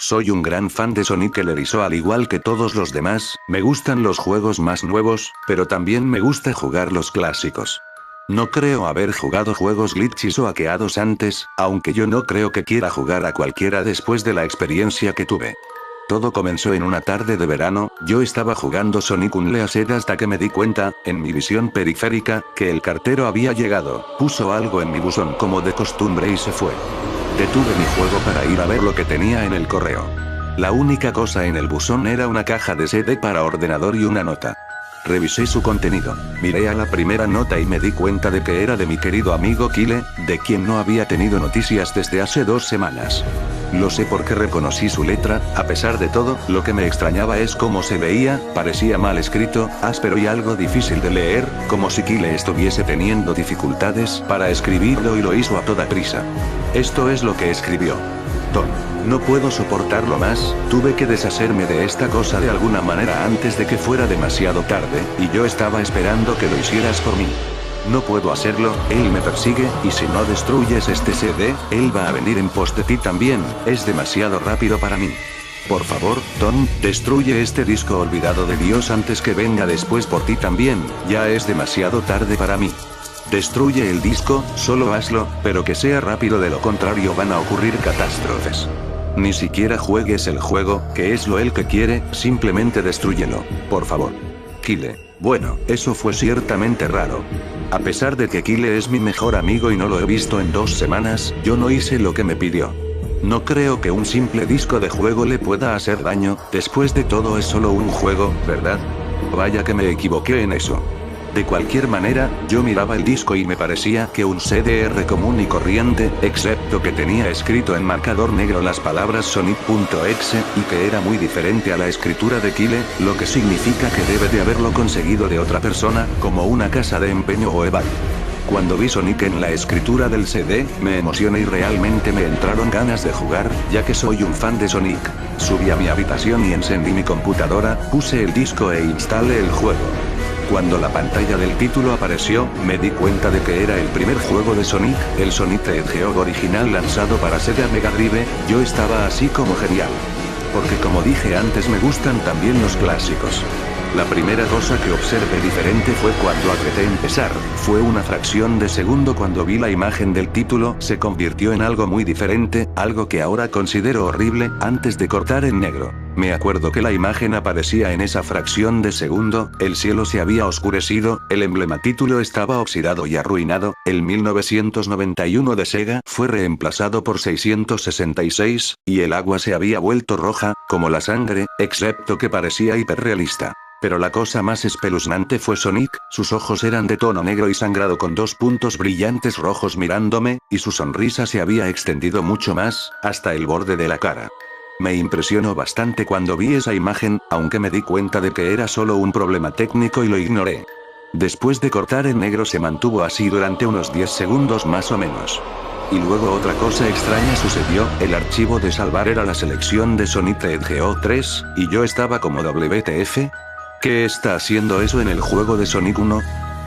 Soy un gran fan de Sonic el Erizo al igual que todos los demás, me gustan los juegos más nuevos, pero también me gusta jugar los clásicos. No creo haber jugado juegos glitches o hackeados antes, aunque yo no creo que quiera jugar a cualquiera después de la experiencia que tuve. Todo comenzó en una tarde de verano, yo estaba jugando Sonic Unleashed hasta que me di cuenta, en mi visión periférica, que el cartero había llegado, puso algo en mi buzón como de costumbre y se fue. Detuve mi juego para ir a ver lo que tenía en el correo. La única cosa en el buzón era una caja de CD para ordenador y una nota. Revisé su contenido, miré a la primera nota y me di cuenta de que era de mi querido amigo Kyle, de quien no había tenido noticias desde hace 2 semanas. Lo sé porque reconocí su letra, a pesar de todo, lo que me extrañaba es cómo se veía, parecía mal escrito, áspero y algo difícil de leer, como si Kyle estuviese teniendo dificultades para escribirlo y lo hizo a toda prisa. Esto es lo que escribió. Tom, no puedo soportarlo más, tuve que deshacerme de esta cosa de alguna manera antes de que fuera demasiado tarde, y yo estaba esperando que lo hicieras por mí. No puedo hacerlo, él me persigue, y si no destruyes este CD, él va a venir en pos de ti también, es demasiado rápido para mí. Por favor, Tom, destruye este disco olvidado de Dios antes que venga después por ti también, ya es demasiado tarde para mí. Destruye el disco, solo hazlo, pero que sea rápido, de lo contrario van a ocurrir catástrofes. Ni siquiera juegues el juego, que es lo él que quiere, simplemente destrúyelo, por favor. Kyle. Bueno, eso fue ciertamente raro. A pesar de que Kyle es mi mejor amigo y no lo he visto en 2 semanas, yo no hice lo que me pidió. No creo que un simple disco de juego le pueda hacer daño, después de todo es solo un juego, ¿verdad? Vaya que me equivoqué en eso. De cualquier manera, yo miraba el disco y me parecía que un CDR común y corriente, excepto que tenía escrito en marcador negro las palabras Sonic.exe, y que era muy diferente a la escritura de Kyle, lo que significa que debe de haberlo conseguido de otra persona, como una casa de empeño o eBay. Cuando vi Sonic en la escritura del CD, me emocioné y realmente me entraron ganas de jugar, ya que soy un fan de Sonic. Subí a mi habitación y encendí mi computadora, puse el disco e instalé el juego. Cuando la pantalla del título apareció, me di cuenta de que era el primer juego de Sonic, el Sonic the Hedgehog original lanzado para Sega Mega Drive. Yo estaba así como genial. Porque como dije antes, me gustan también los clásicos. La primera cosa que observé diferente fue cuando apreté empezar, fue una fracción de segundo cuando vi la imagen del título, se convirtió en algo muy diferente, algo que ahora considero horrible, antes de cortar en negro. Me acuerdo que la imagen aparecía en esa fracción de segundo, el cielo se había oscurecido, el emblema título estaba oxidado y arruinado, el 1991 de Sega fue reemplazado por 666, y el agua se había vuelto roja, como la sangre, excepto que parecía hiperrealista. Pero la cosa más espeluznante fue Sonic, sus ojos eran de tono negro y sangrado con 2 puntos brillantes rojos mirándome, y su sonrisa se había extendido mucho más, hasta el borde de la cara. Me impresionó bastante cuando vi esa imagen, aunque me di cuenta de que era solo un problema técnico y lo ignoré. Después de cortar en negro se mantuvo así durante unos 10 segundos más o menos. Y luego otra cosa extraña sucedió, el archivo de salvar era la selección de Sonic the Hedgehog 3, y yo estaba como WTF. ¿Qué está haciendo eso en el juego de Sonic 1?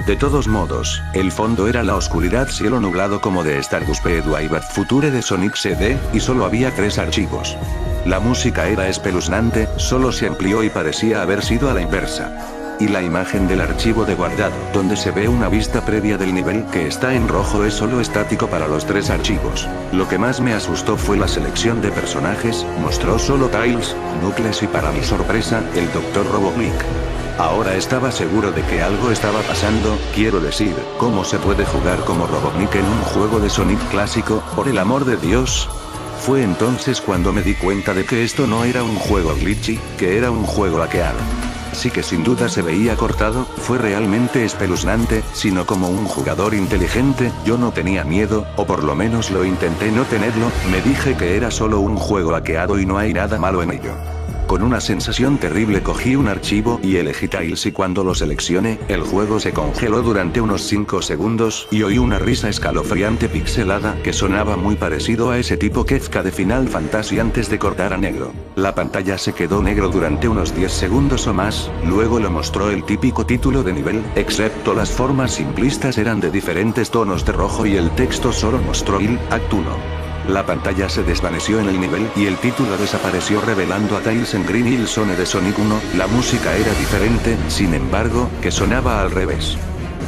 De todos modos, el fondo era la oscuridad, cielo nublado como de Stardust Speedway Future de Sonic CD, y solo había 3 archivos. La música era espeluznante, solo se amplió y parecía haber sido a la inversa. Y la imagen del archivo de guardado, donde se ve una vista previa del nivel que está en rojo, es solo estático para los 3 archivos. Lo que más me asustó fue la selección de personajes, mostró solo Tails, Knuckles y para mi sorpresa, el Dr. Robotnik. Ahora estaba seguro de que algo estaba pasando, quiero decir, ¿cómo se puede jugar como Robotnik en un juego de Sonic clásico, por el amor de Dios? Fue entonces cuando me di cuenta de que esto no era un juego glitchy, que era un juego hackeado. Así que sin duda se veía cortado, fue realmente espeluznante, sino como un jugador inteligente, yo no tenía miedo, o por lo menos lo intenté no tenerlo, me dije que era solo un juego hackeado y no hay nada malo en ello. Con una sensación terrible cogí un archivo y elegí Tails, y cuando lo seleccioné, el juego se congeló durante unos 5 segundos, y oí una risa escalofriante pixelada que sonaba muy parecido a ese tipo Kefka de Final Fantasy antes de cortar a negro. La pantalla se quedó negro durante unos 10 segundos o más, luego lo mostró el típico título de nivel, excepto las formas simplistas eran de diferentes tonos de rojo y el texto solo mostró il, Act 1. La pantalla se desvaneció en el nivel y el título desapareció revelando a Tails en Green Hill Zone de Sonic 1, la música era diferente, sin embargo, que sonaba al revés.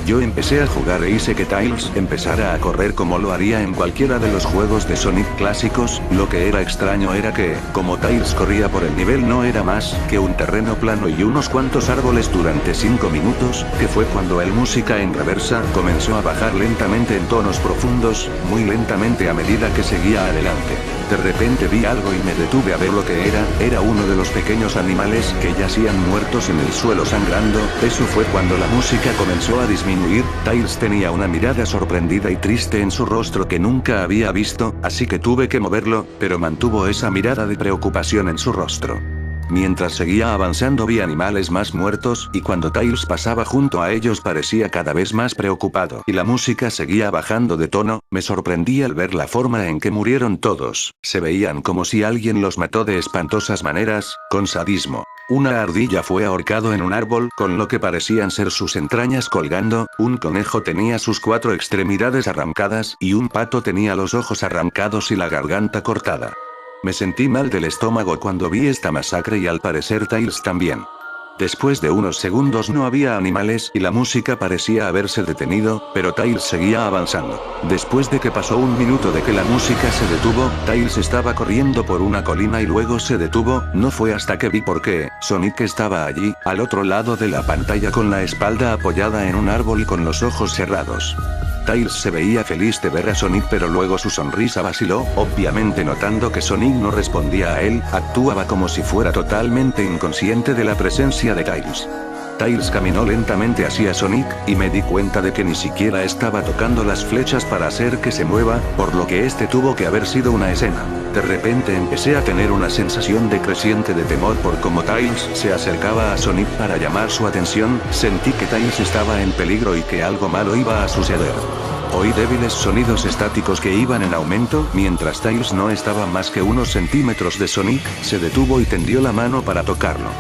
Yo empecé a jugar e hice que Tails empezara a correr como lo haría en cualquiera de los juegos de Sonic clásicos, lo que era extraño era que, como Tails corría por el nivel no era más que un terreno plano y unos cuantos árboles durante 5 minutos, que fue cuando el música en reversa comenzó a bajar lentamente en tonos profundos, muy lentamente a medida que seguía adelante. De repente vi algo y me detuve a ver lo que era uno de los pequeños animales que yacían muertos en el suelo sangrando, eso fue cuando la música comenzó a disminuir, Tails tenía una mirada sorprendida y triste en su rostro que nunca había visto, así que tuve que moverlo, pero mantuvo esa mirada de preocupación en su rostro. Mientras seguía avanzando vi animales más muertos, y cuando Tails pasaba junto a ellos parecía cada vez más preocupado y la música seguía bajando de tono, me sorprendí al ver la forma en que murieron todos, se veían como si alguien los mató de espantosas maneras, con sadismo. Una ardilla fue ahorcado en un árbol con lo que parecían ser sus entrañas colgando, un conejo tenía sus 4 extremidades arrancadas y un pato tenía los ojos arrancados y la garganta cortada. Me sentí mal del estómago cuando vi esta masacre y al parecer Tails también. Después de unos segundos no había animales y la música parecía haberse detenido, pero Tails seguía avanzando. Después de que pasó un minuto de que la música se detuvo, Tails estaba corriendo por una colina y luego se detuvo, no fue hasta que vi por qué, Sonic estaba allí, al otro lado de la pantalla con la espalda apoyada en un árbol y con los ojos cerrados. Tails se veía feliz de ver a Sonic pero luego su sonrisa vaciló, obviamente notando que Sonic no respondía a él, actuaba como si fuera totalmente inconsciente de la presencia de Tails. Tails caminó lentamente hacia Sonic, y me di cuenta de que ni siquiera estaba tocando las flechas para hacer que se mueva, por lo que este tuvo que haber sido una escena. De repente empecé a tener una sensación decreciente de temor por cómo Tails se acercaba a Sonic para llamar su atención, sentí que Tails estaba en peligro y que algo malo iba a suceder. Oí débiles sonidos estáticos que iban en aumento, mientras Tails no estaba más que unos centímetros de Sonic, se detuvo y tendió la mano para tocarlo.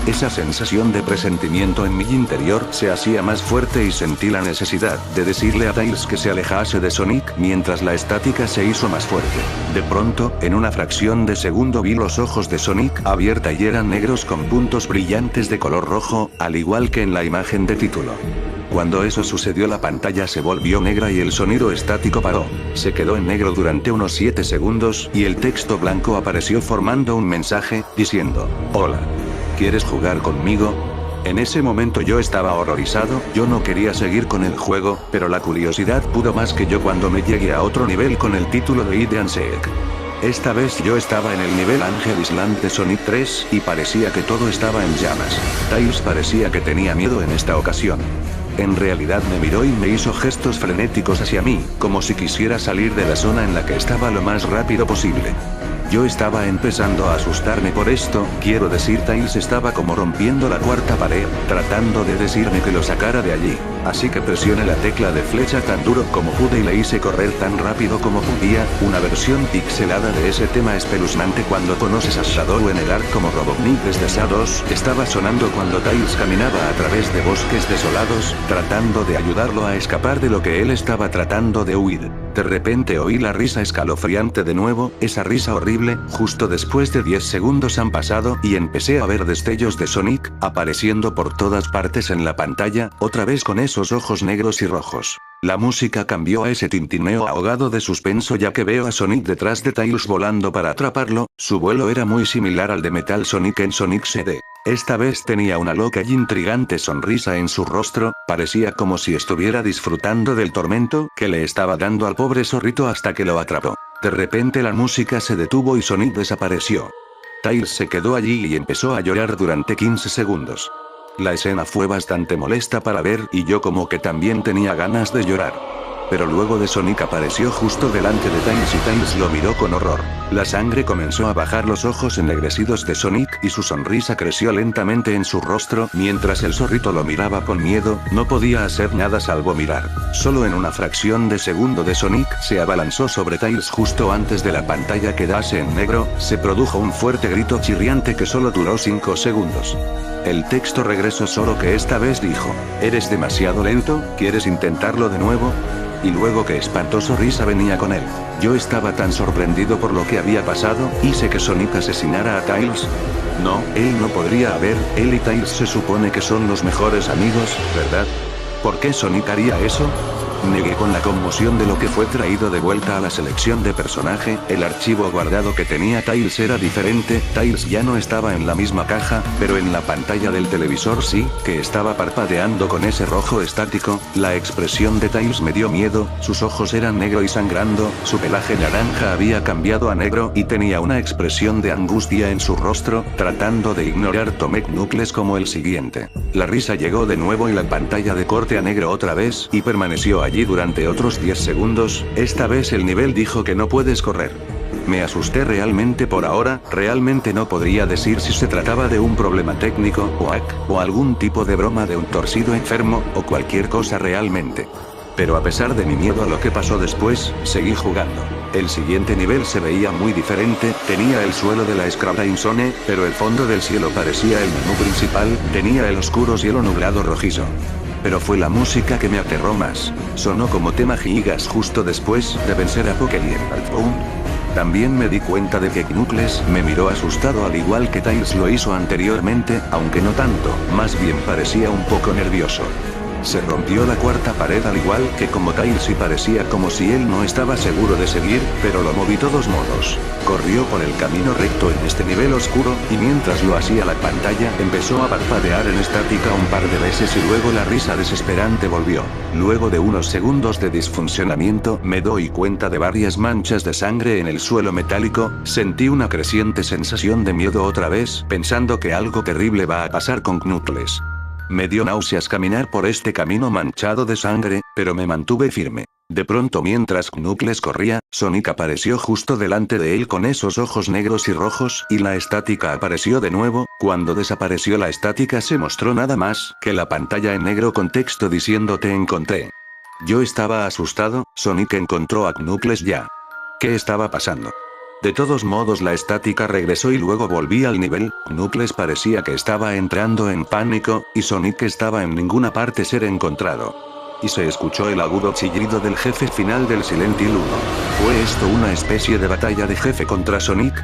Esa sensación de presentimiento en mi interior se hacía más fuerte y sentí la necesidad de decirle a Tails que se alejase de Sonic mientras la estática se hizo más fuerte. De pronto, en una fracción de segundo vi los ojos de Sonic abierta y eran negros con puntos brillantes de color rojo, al igual que en la imagen de título. Cuando eso sucedió la pantalla se volvió negra y el sonido estático paró. Se quedó en negro durante unos 7 segundos y el texto blanco apareció formando un mensaje, diciendo: "Hola. ¿Quieres jugar conmigo?". En ese momento yo estaba horrorizado, yo no quería seguir con el juego, pero la curiosidad pudo más que yo cuando me llegué a otro nivel con el título de Hide and Seek. Esta vez yo estaba en el nivel Angel Island de Sonic 3, y parecía que todo estaba en llamas. Tails parecía que tenía miedo en esta ocasión. En realidad me miró y me hizo gestos frenéticos hacia mí, como si quisiera salir de la zona en la que estaba lo más rápido posible. Yo estaba empezando a asustarme por esto, quiero decir Tails estaba como rompiendo la cuarta pared, tratando de decirme que lo sacara de allí. Así que presioné la tecla de flecha tan duro como pude y le hice correr tan rápido como podía, una versión pixelada de ese tema espeluznante cuando conoces a Shadow en el arc como Robotnik desde SA2, estaba sonando cuando Tails caminaba a través de bosques desolados, tratando de ayudarlo a escapar de lo que él estaba tratando de huir. De repente oí la risa escalofriante de nuevo, esa risa horrible, justo después de 10 segundos han pasado y empecé a ver destellos de Sonic, apareciendo por todas partes en la pantalla, otra vez con esos ojos negros y rojos. La música cambió a ese tintineo ahogado de suspenso ya que veo a Sonic detrás de Tails volando para atraparlo, su vuelo era muy similar al de Metal Sonic en Sonic CD. Esta vez tenía una loca y intrigante sonrisa en su rostro, parecía como si estuviera disfrutando del tormento que le estaba dando al pobre zorrito hasta que lo atrapó. De repente la música se detuvo y Sonic desapareció. Tails se quedó allí y empezó a llorar durante 15 segundos. La escena fue bastante molesta para ver y yo como que también tenía ganas de llorar. Pero luego de Sonic apareció justo delante de Tails y Tails lo miró con horror. La sangre comenzó a bajar los ojos ennegrecidos de Sonic y su sonrisa creció lentamente en su rostro mientras el zorrito lo miraba con miedo, no podía hacer nada salvo mirar. Solo en una fracción de segundo de Sonic se abalanzó sobre Tails justo antes de la pantalla quedase en negro, se produjo un fuerte grito chirriante que solo duró 5 segundos. El texto regresó solo que esta vez dijo: "¿Eres demasiado lento? ¿Quieres intentarlo de nuevo?". Y luego qué espantoso risa venía con él. Yo estaba tan sorprendido por lo que había pasado, hice que Sonic asesinara a Tails. No, él no podría haber, él y Tails se supone que son los mejores amigos, ¿verdad? ¿Por qué Sonic haría eso? Negué con la conmoción de lo que fue traído de vuelta a la selección de personaje, el archivo guardado que tenía Tails era diferente, Tails ya no estaba en la misma caja, pero en la pantalla del televisor sí, que estaba parpadeando con ese rojo estático, la expresión de Tails me dio miedo, sus ojos eran negro y sangrando, su pelaje naranja había cambiado a negro y tenía una expresión de angustia en su rostro, tratando de ignorar tomé Knuckles como el siguiente. La risa llegó de nuevo y la pantalla de corte a negro otra vez, y permaneció allí durante otros 10 segundos, esta vez el nivel dijo que no puedes correr. Me asusté realmente por ahora, realmente no podría decir si se trataba de un problema técnico, o hack, o algún tipo de broma de un torcido enfermo, o cualquier cosa realmente. Pero a pesar de mi miedo a lo que pasó después, seguí jugando. El siguiente nivel se veía muy diferente, tenía el suelo de la Scrabble Zone, pero el fondo del cielo parecía el menú principal, tenía el oscuro cielo nublado rojizo. Pero fue la música que me aterró más. Sonó como tema Gigas justo después de vencer a Pokémon. También me di cuenta de que Knuckles me miró asustado al igual que Tails lo hizo anteriormente, aunque no tanto, más bien parecía un poco nervioso. Se rompió la cuarta pared al igual que como Tails y parecía como si él no estaba seguro de seguir, pero lo moví todos modos. Corrió por el camino recto en este nivel oscuro, y mientras lo hacía la pantalla empezó a parpadear en estática un par de veces y luego la risa desesperante volvió. Luego de unos segundos de disfuncionamiento me doy cuenta de varias manchas de sangre en el suelo metálico, sentí una creciente sensación de miedo otra vez, pensando que algo terrible va a pasar con Knuckles. Me dio náuseas caminar por este camino manchado de sangre, pero me mantuve firme. De pronto mientras Knuckles corría, Sonic apareció justo delante de él con esos ojos negros y rojos, y la estática apareció de nuevo, cuando desapareció la estática se mostró nada más que la pantalla en negro con texto diciendo te encontré. Yo estaba asustado, Sonic encontró a Knuckles ya. ¿Qué estaba pasando? De todos modos la estática regresó y luego volví al nivel, Knuckles parecía que estaba entrando en pánico, y Sonic estaba en ninguna parte ser encontrado. Y se escuchó el agudo chillido del jefe final del Silent Hill 1. ¿Fue esto una especie de batalla de jefe contra Sonic?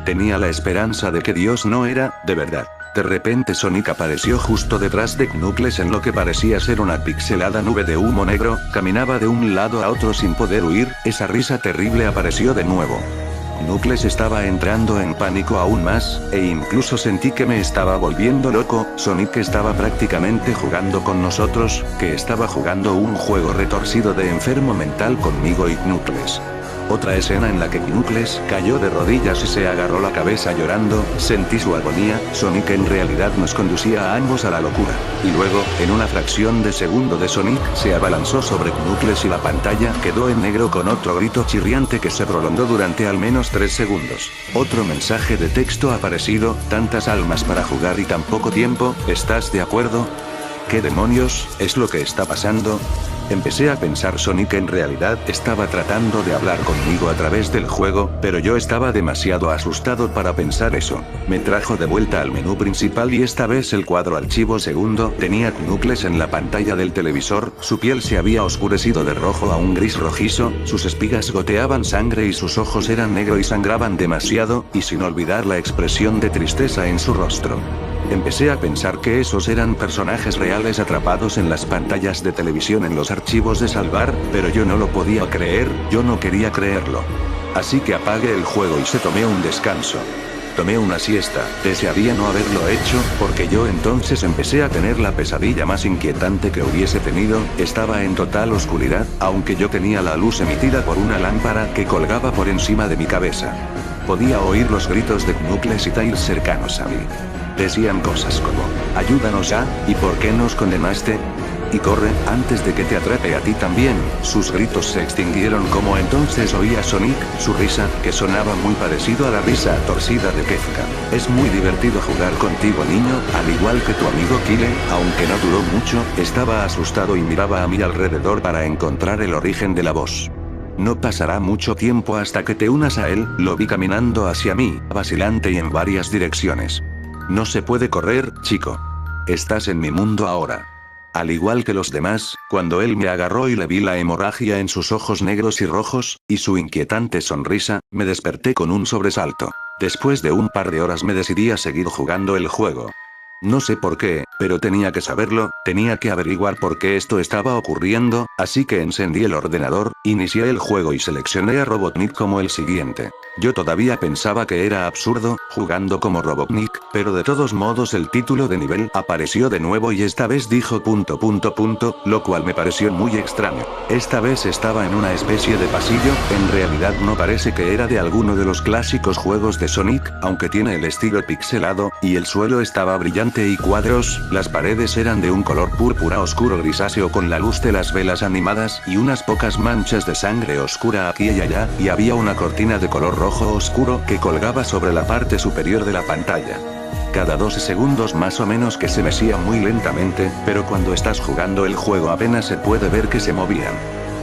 Tenía la esperanza de que Dios no era, de verdad. De repente Sonic apareció justo detrás de Knuckles en lo que parecía ser una pixelada nube de humo negro, caminaba de un lado a otro sin poder huir, esa risa terrible apareció de nuevo. Knuckles estaba entrando en pánico aún más, e incluso sentí que me estaba volviendo loco, Sonic estaba prácticamente jugando con nosotros, que estaba jugando un juego retorcido de enfermo mental conmigo y Knuckles. Otra escena en la que Knuckles cayó de rodillas y se agarró la cabeza llorando, sentí su agonía, Sonic en realidad nos conducía a ambos a la locura. Y luego, en una fracción de segundo de Sonic se abalanzó sobre Knuckles y la pantalla quedó en negro con otro grito chirriante que se prolongó durante al menos 3 segundos. Otro mensaje de texto aparecido, tantas almas para jugar y tan poco tiempo, ¿estás de acuerdo? ¿Qué demonios es lo que está pasando? Empecé a pensar Sonic en realidad estaba tratando de hablar conmigo a través del juego, pero yo estaba demasiado asustado para pensar eso. Me trajo de vuelta al menú principal y esta vez el cuadro archivo segundo tenía Knuckles en la pantalla del televisor, su piel se había oscurecido de rojo a un gris rojizo, sus espigas goteaban sangre y sus ojos eran negros y sangraban demasiado, y sin olvidar la expresión de tristeza en su rostro. Empecé a pensar que esos eran personajes reales atrapados en las pantallas de televisión en los archivos de salvar, pero yo no lo podía creer, yo no quería creerlo. Así que apagué el juego y se tomé un descanso. Tomé una siesta, desearía no haberlo hecho, porque yo entonces empecé a tener la pesadilla más inquietante que hubiese tenido, estaba en total oscuridad, aunque yo tenía la luz emitida por una lámpara que colgaba por encima de mi cabeza. Podía oír los gritos de Knuckles y Tails cercanos a mí. Decían cosas como, ayúdanos a, ¿y por qué nos condenaste? Y corre, antes de que te atrape a ti también. Sus gritos se extinguieron como entonces oía Sonic, su risa, que sonaba muy parecido a la risa torcida de Kefka. Es muy divertido jugar contigo niño, al igual que tu amigo Kyle, aunque no duró mucho, estaba asustado y miraba a mi alrededor para encontrar el origen de la voz. No pasará mucho tiempo hasta que te unas a él, lo vi caminando hacia mí, vacilante y en varias direcciones. No se puede correr, chico. Estás en mi mundo ahora. Al igual que los demás, Cuando él me agarró y le vi la hemorragia en sus ojos negros y rojos, y su inquietante sonrisa, me desperté con un sobresalto. Después de un par de horas me decidí a seguir jugando el juego. No sé por qué, pero tenía que saberlo, tenía que averiguar por qué esto estaba ocurriendo, así que encendí el ordenador, inicié el juego y seleccioné a Robotnik como el siguiente. Yo todavía pensaba que era absurdo, jugando como Robotnik, pero de todos modos el título de nivel apareció de nuevo y esta vez dijo ... lo cual me pareció muy extraño. Esta vez estaba en una especie de pasillo, en realidad no parece que era de alguno de los clásicos juegos de Sonic, aunque tiene el estilo pixelado, y el suelo estaba brillante y cuadros, las paredes eran de un color púrpura oscuro grisáceo con la luz de las velas animadas y unas pocas manchas de sangre oscura aquí y allá, y había una cortina de color rojo oscuro que colgaba sobre la parte superior de la pantalla. Cada 12 segundos más o menos que se mecía muy lentamente, pero cuando estás jugando el juego apenas se puede ver que se movían.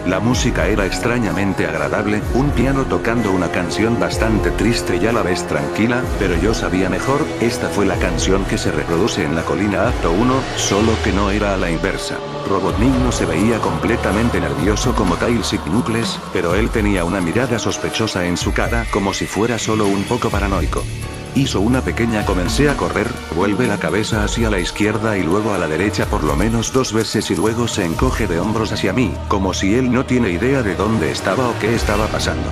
La música era extrañamente agradable, un piano tocando una canción bastante triste y a la vez tranquila, pero yo sabía mejor, esta fue la canción que se reproduce en la colina acto 1, solo que no era a la inversa. Robotnik no se veía completamente nervioso como Tails y Knuckles, pero él tenía una mirada sospechosa en su cara como si fuera solo un poco paranoico. Hizo una pequeña comencé a correr, vuelve la cabeza hacia la izquierda y luego a la derecha por lo menos 2 veces y luego se encoge de hombros hacia mí, como si él no tiene idea de dónde estaba o qué estaba pasando.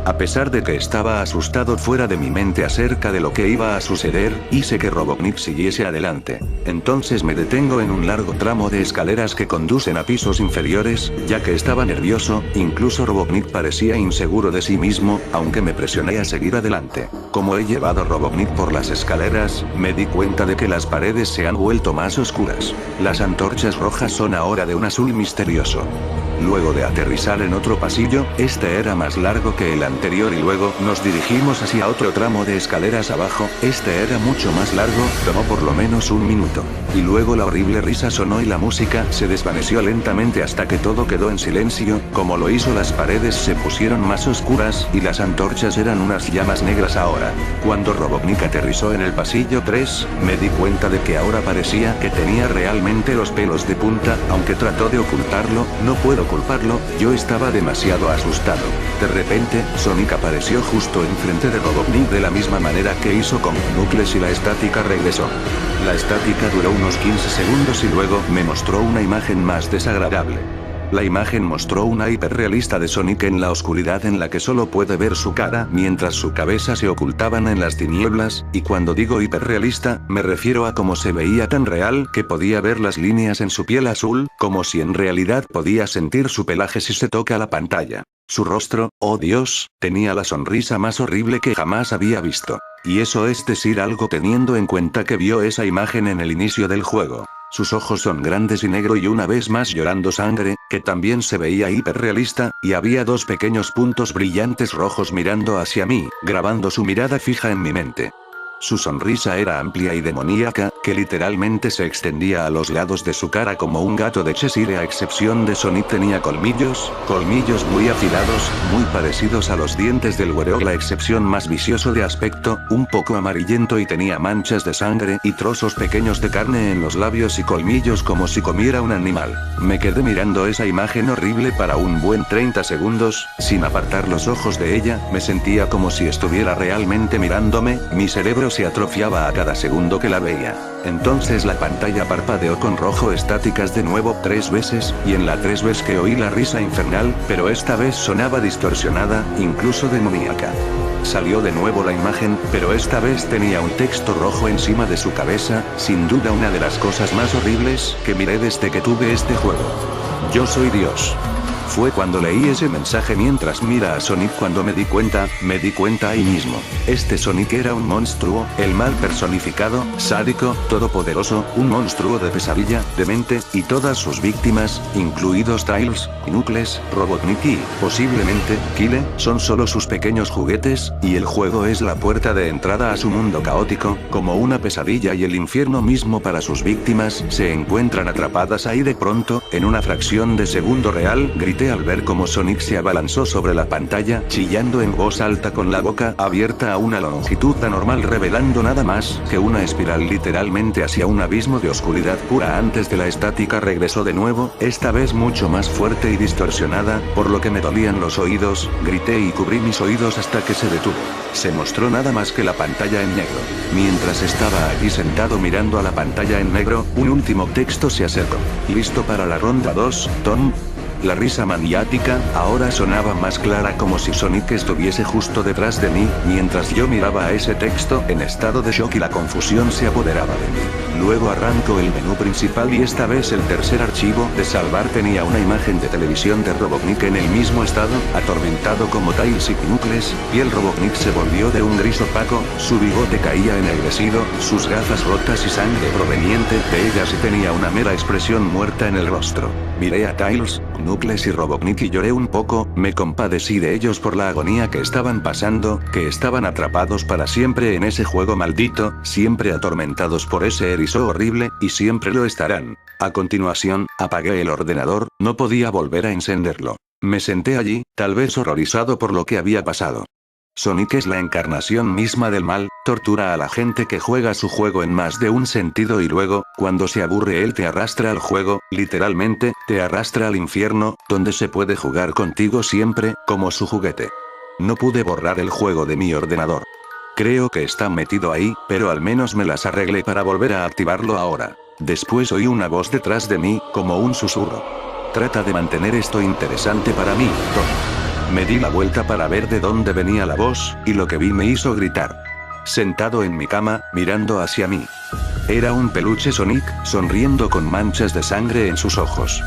A pesar de que estaba asustado fuera de mi mente acerca de lo que iba a suceder, hice que Robotnik siguiese adelante. Entonces me detengo en un largo tramo de escaleras que conducen a pisos inferiores, ya que estaba nervioso, incluso Robotnik parecía inseguro de sí mismo, aunque me presioné a seguir adelante. Como he llevado a Robotnik por las escaleras, me di cuenta de que las paredes se han vuelto más oscuras. Las antorchas rojas son ahora de un azul misterioso. Luego de aterrizar en otro pasillo, este era más largo que el anterior y luego nos dirigimos hacia otro tramo de escaleras abajo, este era mucho más largo, tomó por lo menos 1 minuto. Y luego la horrible risa sonó y la música se desvaneció lentamente hasta que todo quedó en silencio, como lo hizo las paredes se pusieron más oscuras y las antorchas eran unas llamas negras ahora. Cuando Robotnik aterrizó en el pasillo 3, me di cuenta de que ahora parecía que tenía realmente los pelos de punta, aunque trató de ocultarlo, no puedo culparlo, yo estaba demasiado asustado. De repente, Sonic apareció justo enfrente de Robotnik de la misma manera que hizo con Knuckles y la estática regresó. La estática duró unos 15 segundos y luego me mostró una imagen más desagradable. La imagen mostró una hiperrealista de Sonic en la oscuridad en la que solo puede ver su cara mientras su cabeza se ocultaban en las tinieblas, y cuando digo hiperrealista, me refiero a cómo se veía tan real que podía ver las líneas en su piel azul, como si en realidad podía sentir su pelaje si se toca la pantalla. Su rostro, oh Dios, tenía la sonrisa más horrible que jamás había visto. Y eso es decir algo teniendo en cuenta que vio esa imagen en el inicio del juego. Sus ojos son grandes y negro y una vez más llorando sangre, que también se veía hiperrealista, y había 2 pequeños puntos brillantes rojos mirando hacia mí, grabando su mirada fija en mi mente. Su sonrisa era amplia y demoníaca, que literalmente se extendía a los lados de su cara como un gato de Cheshire a excepción de Sonic tenía colmillos muy afilados, muy parecidos a los dientes del Werewolf la excepción más vicioso de aspecto, un poco amarillento y tenía manchas de sangre y trozos pequeños de carne en los labios y colmillos como si comiera un animal. Me quedé mirando esa imagen horrible para un buen 30 segundos, sin apartar los ojos de ella, me sentía como si estuviera realmente mirándome, mi cerebro se atrofiaba a cada segundo que la veía. Entonces la pantalla parpadeó con rojo estáticas de nuevo 3 veces, y en la 3 vez que oí la risa infernal, pero esta vez sonaba distorsionada, incluso demoníaca. Salió de nuevo la imagen, pero esta vez tenía un texto rojo encima de su cabeza, sin duda una de las cosas más horribles que miré desde que tuve este juego. Yo soy Dios. Fue cuando leí ese mensaje mientras mira a Sonic cuando me di cuenta ahí mismo. Este Sonic era un monstruo, el mal personificado, sádico, todopoderoso, un monstruo de pesadilla, demente, y todas sus víctimas, incluidos Tails, Knuckles, Robotnik y, posiblemente, Kyle, son solo sus pequeños juguetes, y el juego es la puerta de entrada a su mundo caótico, como una pesadilla y el infierno mismo para sus víctimas, se encuentran atrapadas ahí de pronto, en una fracción de segundo real, gritando grité al ver cómo Sonic se abalanzó sobre la pantalla, chillando en voz alta con la boca abierta a una longitud anormal, revelando nada más que una espiral literalmente hacia un abismo de oscuridad pura. Antes de la estática regresó de nuevo, esta vez mucho más fuerte y distorsionada, por lo que me dolían los oídos. Grité y cubrí mis oídos hasta que se detuvo. Se mostró nada más que la pantalla en negro. Mientras estaba allí sentado mirando a la pantalla en negro, un último texto se acercó. ¿Listo para la ronda 2, Tom? La risa maniática ahora sonaba más clara, como si Sonic estuviese justo detrás de mí, mientras yo miraba a ese texto en estado de shock y la confusión se apoderaba de mí. Luego arrancó el menú principal y esta vez el tercer archivo de salvar tenía una imagen de televisión de Robotnik en el mismo estado, atormentado como Tails y Knuckles, y el Robotnik se volvió de un gris opaco, su bigote caía ennegrecido, sus gafas rotas y sangre proveniente de ellas y tenía una mera expresión muerta en el rostro. Miré a Tails, Knuckles y Robotnik y lloré un poco, me compadecí de ellos por la agonía que estaban pasando, que estaban atrapados para siempre en ese juego maldito, siempre atormentados por ese erizo horrible, y siempre lo estarán. A continuación, apagué el ordenador, no podía volver a encenderlo. Me senté allí, tal vez horrorizado por lo que había pasado. Sonic es la encarnación misma del mal, tortura a la gente que juega su juego en más de un sentido y luego, cuando se aburre él te arrastra al juego, literalmente, te arrastra al infierno, donde se puede jugar contigo siempre, como su juguete. No pude borrar el juego de mi ordenador. Creo que está metido ahí, pero al menos me las arreglé para volver a activarlo ahora. Después oí una voz detrás de mí, como un susurro. Trata de mantener esto interesante para mí, Tom. Me di la vuelta para ver de dónde venía la voz, y lo que vi me hizo gritar. Sentado en mi cama, mirando hacia mí. Era un peluche Sonic, sonriendo con manchas de sangre en sus ojos.